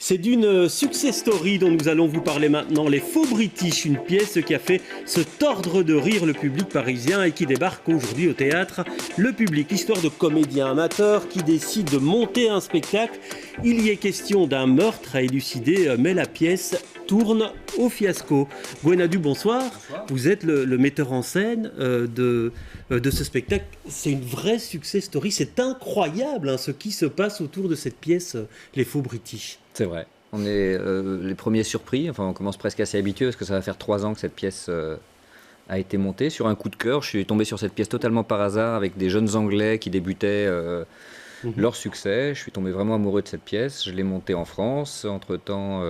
C'est d'une success story dont nous allons vous parler maintenant, Les Faux British, une pièce qui a fait se tordre de rire le public parisien et qui débarque aujourd'hui au théâtre. Le public, histoire de comédiens amateurs qui décident de monter un spectacle. Il y est question d'un meurtre à élucider, mais la pièce tourne au fiasco. Gwenadu, bonsoir. Bonsoir. Vous êtes le metteur en scène de ce spectacle. C'est une vraie success story. C'est incroyable ce qui se passe autour de cette pièce, Les Faux British. C'est vrai. On est les premiers surpris. Enfin, on commence presque à s'y habituer parce que ça va faire 3 ans que cette pièce a été montée. Sur un coup de cœur, je suis tombé sur cette pièce totalement par hasard avec des jeunes Anglais qui débutaient leur succès. Je suis tombé vraiment amoureux de cette pièce. Je l'ai montée en France. Entre-temps,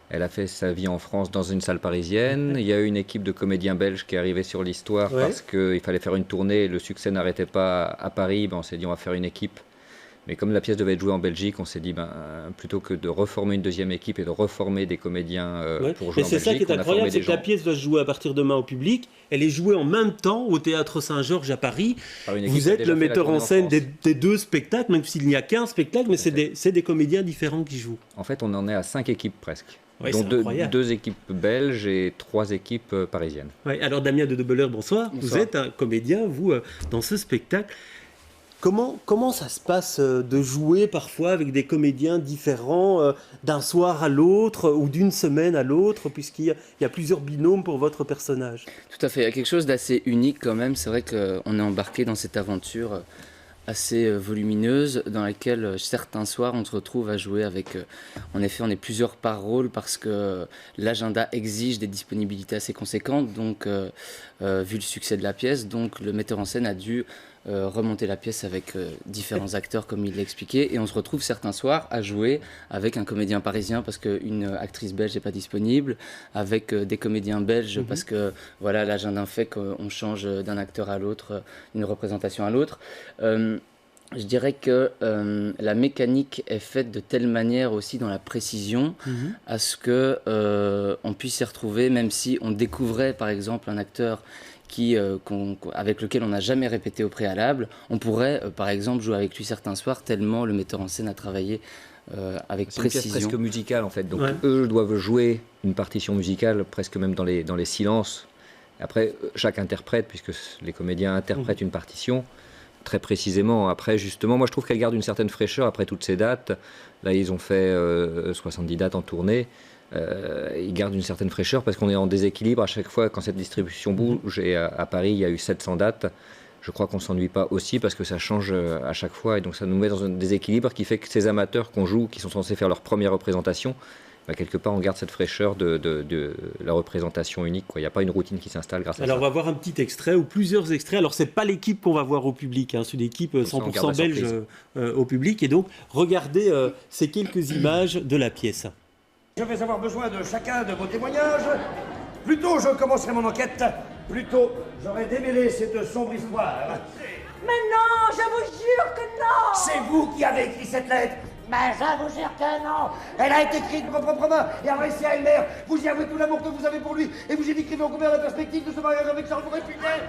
elle a fait sa vie en France dans une salle parisienne. Il y a eu une équipe de comédiens belges qui est arrivée sur l'histoire parce qu'il fallait faire une tournée. Le succès n'arrêtait pas à Paris. On s'est dit on va faire une équipe. Mais comme la pièce devait être jouée en Belgique, on s'est dit plutôt que de reformer une deuxième équipe et de reformer des comédiens pour jouer en Belgique. C'est ça qui est incroyable, c'est que la pièce doit se jouer à partir de demain au public. Elle est jouée en même temps au Théâtre Saint-Georges à Paris. Vous êtes le metteur en scène des 2 spectacles, même s'il n'y a qu'un spectacle, mais c'est des comédiens différents qui jouent. En fait, on en est à 5 équipes presque. Ouais, dont 2 équipes belges et 3 équipes parisiennes. Ouais, alors Damien de Debelleur, bonsoir. Vous êtes un comédien, vous, dans ce spectacle. Comment ça se passe de jouer parfois avec des comédiens différents d'un soir à l'autre ou d'une semaine à l'autre, puisqu'il y a plusieurs binômes pour votre personnage? Tout à fait, il y a quelque chose d'assez unique quand même. C'est vrai qu'on est embarqué dans cette aventure assez volumineuse dans laquelle certains soirs on se retrouve à jouer avec, en effet on est plusieurs par rôle parce que l'agenda exige des disponibilités assez conséquentes, donc vu le succès de la pièce, donc le metteur en scène a dû remonter la pièce avec différents acteurs comme il l'a expliqué, et on se retrouve certains soirs à jouer avec un comédien parisien parce qu'une actrice belge n'est pas disponible, avec des comédiens belges parce que voilà, l'agenda fait qu'on change d'un acteur à l'autre, d'une représentation à l'autre. Je dirais que la mécanique est faite de telle manière aussi dans la précision à ce que on puisse s'y retrouver, même si on découvrait par exemple un acteur avec lequel on n'a jamais répété au préalable. On pourrait par exemple jouer avec lui certains soirs tellement le metteur en scène a travaillé avec précision. C'est une pièce presque musicale en fait, donc eux doivent jouer une partition musicale presque même dans les silences. Après, chaque interprète, puisque les comédiens interprètent une partition, très précisément. Après, justement, moi je trouve qu'elle garde une certaine fraîcheur après toutes ces dates. Là, ils ont fait 70 dates en tournée. Ils gardent une certaine fraîcheur parce qu'on est en déséquilibre à chaque fois quand cette distribution bouge. Et à Paris, il y a eu 700 dates. Je crois qu'on ne s'ennuie pas aussi parce que ça change à chaque fois. Et donc, ça nous met dans un déséquilibre qui fait que ces amateurs qu'on joue, qui sont censés faire leur première représentation, quelque part, on garde cette fraîcheur de la représentation unique. Il n'y a pas une routine qui s'installe grâce à ça. Alors, on va voir un petit extrait ou plusieurs extraits. Alors, ce n'est pas l'équipe qu'on va voir au public. C'est une équipe 100% belge au public. Et donc, regardez ces quelques images de la pièce. Je vais avoir besoin de chacun de vos témoignages. Plus tôt je commencerai mon enquête, plus tôt j'aurai démêlé cette sombre histoire. Mais non, je vous jure que non! C'est vous qui avez écrit cette lettre. Mais je vous jure que non! Elle a été écrite de vos propres mains et adressée à une mère. Vous y avouez tout l'amour que vous avez pour lui et vous y décrivez en combien la perspective de ce mariage avec Charles vous répugnait.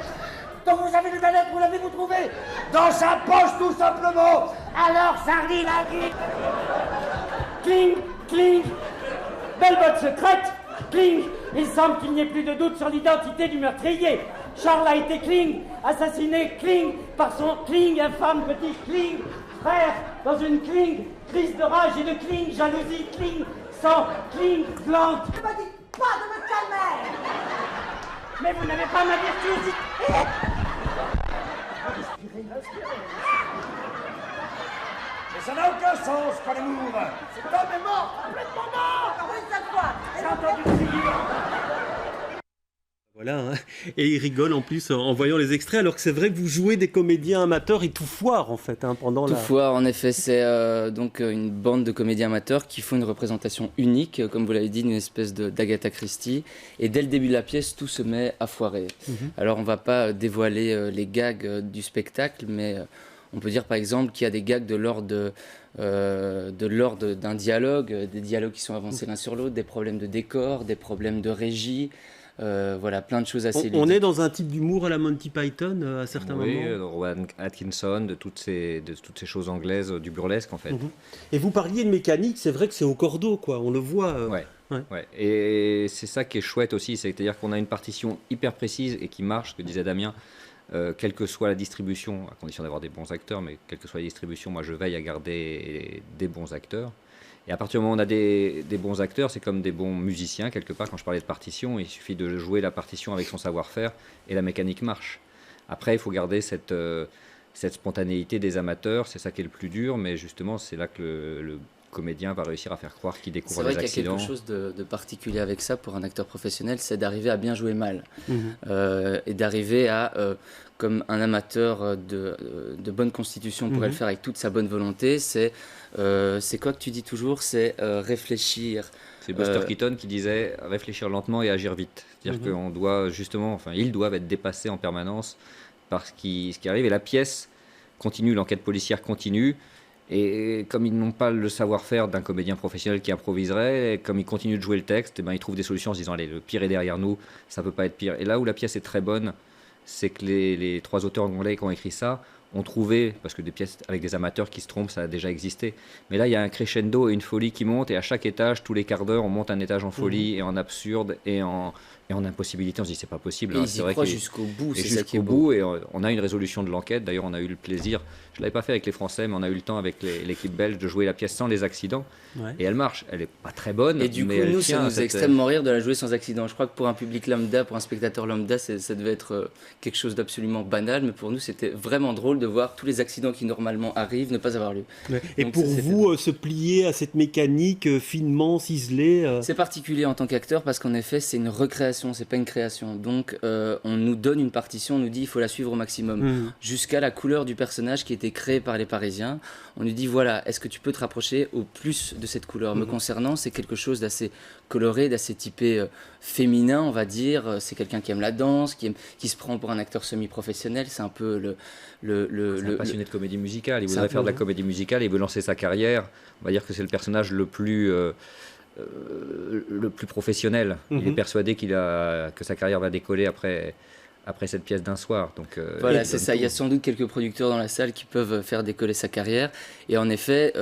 Donc vous avez lu ma lettre, vous l'avez-vous trouvée? Dans sa poche tout simplement. Alors sardine à qui? Cling, cling. Belle botte secrète, cling. Il semble qu'il n'y ait plus de doute sur l'identité du meurtrier. Charles a été cling, assassiné cling par son cling, infâme petit cling, frère dans une cling, crise de rage et de cling, jalousie cling, sang cling, plante. Ne me dites pas de me calmer! Mais vous n'avez pas ma virtuosité. Mais ça n'a aucun sens, pas l'amour. Cet homme est mort, complètement mort! Encore une seule fois! J'ai entendu crier. Voilà, et il rigole en plus en voyant les extraits, alors que c'est vrai que vous jouez des comédiens amateurs et tout foire en fait pendant tout foire, en effet, c'est donc une bande de comédiens amateurs qui font une représentation unique, comme vous l'avez dit, une espèce d'Agatha Christie, et dès le début de la pièce, tout se met à foirer. Alors on ne va pas dévoiler les gags du spectacle, mais on peut dire par exemple qu'il y a des gags de l'ordre d'un dialogue, des dialogues qui sont avancés l'un sur l'autre, des problèmes de décor, des problèmes de régie, voilà, plein de choses assez ludiques. On est dans un type d'humour à la Monty Python à certains moments. Rowan Atkinson, de toutes ces choses anglaises, du burlesque en fait. Et vous parliez de mécanique, c'est vrai que c'est au cordeau, quoi. On le voit. Ouais. Et c'est ça qui est chouette aussi, c'est-à-dire qu'on a une partition hyper précise et qui marche, ce que disait Damien, quelle que soit la distribution, à condition d'avoir des bons acteurs, mais quelle que soit la distribution, moi je veille à garder des bons acteurs. Et à partir du moment où on a des bons acteurs, c'est comme des bons musiciens, quelque part. Quand je parlais de partition, il suffit de jouer la partition avec son savoir-faire et la mécanique marche. Après, il faut garder cette spontanéité des amateurs, c'est ça qui est le plus dur, mais justement, c'est là que le comédien va réussir à faire croire qu'il découvre les accidents. C'est vrai qu'il y a quelque chose de particulier avec ça pour un acteur professionnel, c'est d'arriver à bien jouer mal. Et d'arriver à, comme un amateur de bonne constitution pourrait le faire avec toute sa bonne volonté, c'est quoi que tu dis toujours, c'est réfléchir. C'est Buster Keaton qui disait réfléchir lentement et agir vite. C'est-à-dire qu'on doit justement, enfin ils doivent être dépassés en permanence par ce qui arrive, et la pièce continue, l'enquête policière continue. Et comme ils n'ont pas le savoir-faire d'un comédien professionnel qui improviserait, et comme ils continuent de jouer le texte, et ben ils trouvent des solutions en se disant allez, le pire est derrière nous, ça peut pas être pire. Et là où la pièce est très bonne, c'est que les trois auteurs anglais qui ont écrit ça ont trouvé, parce que des pièces avec des amateurs qui se trompent, ça a déjà existé. Mais là, il y a un crescendo et une folie qui monte, et à chaque étage, tous les quarts d'heure, on monte un étage en folie et en absurde et en impossibilité. On se dit c'est pas possible. Et ils y croient jusqu'au bout, c'est ça qui est beau. Bout, et on a une résolution de l'enquête. D'ailleurs, on a eu le plaisir, je l'avais pas fait avec les Français, mais on a eu le temps avec l'équipe belge de jouer la pièce sans les accidents. Et elle marche. Elle est pas très bonne. Et du coup, nous, ça nous fait extrêmement rire de la jouer sans accident. Je crois que pour un public lambda, pour un spectateur lambda, ça devait être quelque chose d'absolument banal, mais pour nous, c'était vraiment drôle de voir tous les accidents qui normalement arrivent ne pas avoir lieu. Et donc, pour vous, se plier à cette mécanique finement ciselée C'est particulier en tant qu'acteur parce qu'en effet, c'est une recréation, c'est pas une création. Donc, on nous donne une partition, on nous dit il faut la suivre au maximum, jusqu'à la couleur du personnage qui a été créé par les Parisiens. On nous dit voilà, est-ce que tu peux te rapprocher au plus de cette couleur? Me concernant, c'est quelque chose d'assez coloré, d'assez typé féminin, on va dire. C'est quelqu'un qui aime la danse, qui se prend pour un acteur semi-professionnel. C'est un peu c'est un passionné de comédie musicale. Il voudrait faire de la comédie musicale, il veut lancer sa carrière. On va dire que c'est le personnage le plus professionnel. Il est persuadé que sa carrière va décoller après cette pièce d'un soir. Donc, voilà, c'est ça. Il y a sans doute quelques producteurs dans la salle qui peuvent faire décoller sa carrière. Et en effet,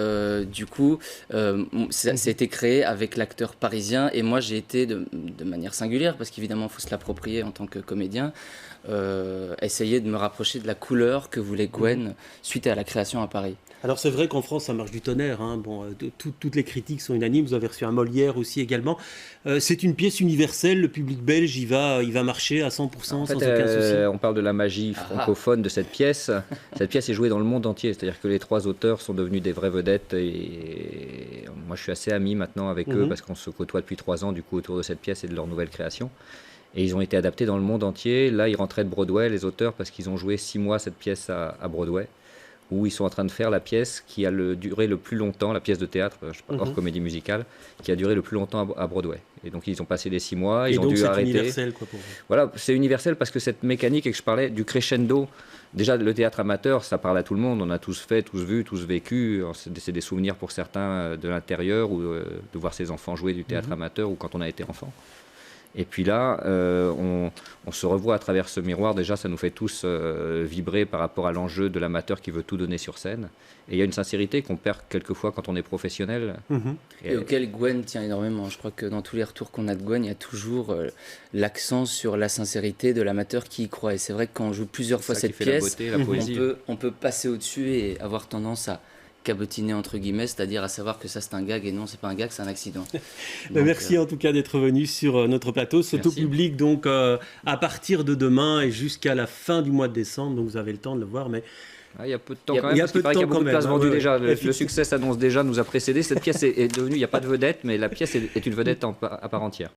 du coup, ça a été créé avec l'acteur parisien. Et moi, j'ai été de manière singulière, parce qu'évidemment, il faut se l'approprier en tant que comédien, essayer de me rapprocher de la couleur que voulait Gwen suite à la création à Paris. Alors c'est vrai qu'en France, ça marche du tonnerre. Hein. Bon, toutes les critiques sont unanimes. Vous avez reçu un Molière aussi également. C'est une pièce universelle. Le public belge, il va marcher à 100% en fait, sans aucun souci. On parle de la magie francophone de cette pièce. Cette pièce est jouée dans le monde entier. C'est-à-dire que les trois auteurs sont devenus des vraies vedettes. Et moi, je suis assez ami maintenant avec eux parce qu'on se côtoie depuis 3 ans du coup autour de cette pièce et de leur nouvelle création. Et ils ont été adaptés dans le monde entier. Là, ils rentraient de Broadway, les auteurs, parce qu'ils ont joué 6 mois cette pièce à Broadway, où ils sont en train de faire la pièce qui a duré le plus longtemps, la pièce de théâtre, hors comédie musicale, qui a duré le plus longtemps à Broadway. Et donc ils ont passé les 6 mois, ils ont dû arrêter. C'est universel, quoi, pour vous. Voilà, c'est universel parce que cette mécanique, et que je parlais du crescendo, déjà le théâtre amateur, ça parle à tout le monde, on a tous fait, tous vu, tous vécu. C'est des souvenirs pour certains de l'intérieur, ou de voir ses enfants jouer du théâtre amateur, ou quand on a été enfant. Et puis là, on se revoit à travers ce miroir. Déjà, ça nous fait tous vibrer par rapport à l'enjeu de l'amateur qui veut tout donner sur scène. Et il y a une sincérité qu'on perd quelquefois quand on est professionnel. Et auquel Gwen tient énormément. Je crois que dans tous les retours qu'on a de Gwen, il y a toujours l'accent sur la sincérité de l'amateur qui y croit. Et c'est vrai que quand on joue plusieurs fois cette pièce, la beauté, on peut passer au-dessus et avoir tendance à cabotiner entre guillemets, c'est-à-dire à savoir que ça c'est un gag, et non, c'est pas un gag, c'est un accident. Donc, merci en tout cas d'être venu sur notre plateau. C'est au public donc à partir de demain et jusqu'à la fin du mois de décembre, donc vous avez le temps de le voir, mais il y a peu de temps quand même, parce qu'il paraît qu'il y a beaucoup de places vendues déjà. Le succès s'annonce déjà, nous a précédé. Cette pièce est devenue, il n'y a pas de vedette, mais la pièce est une vedette à part entière.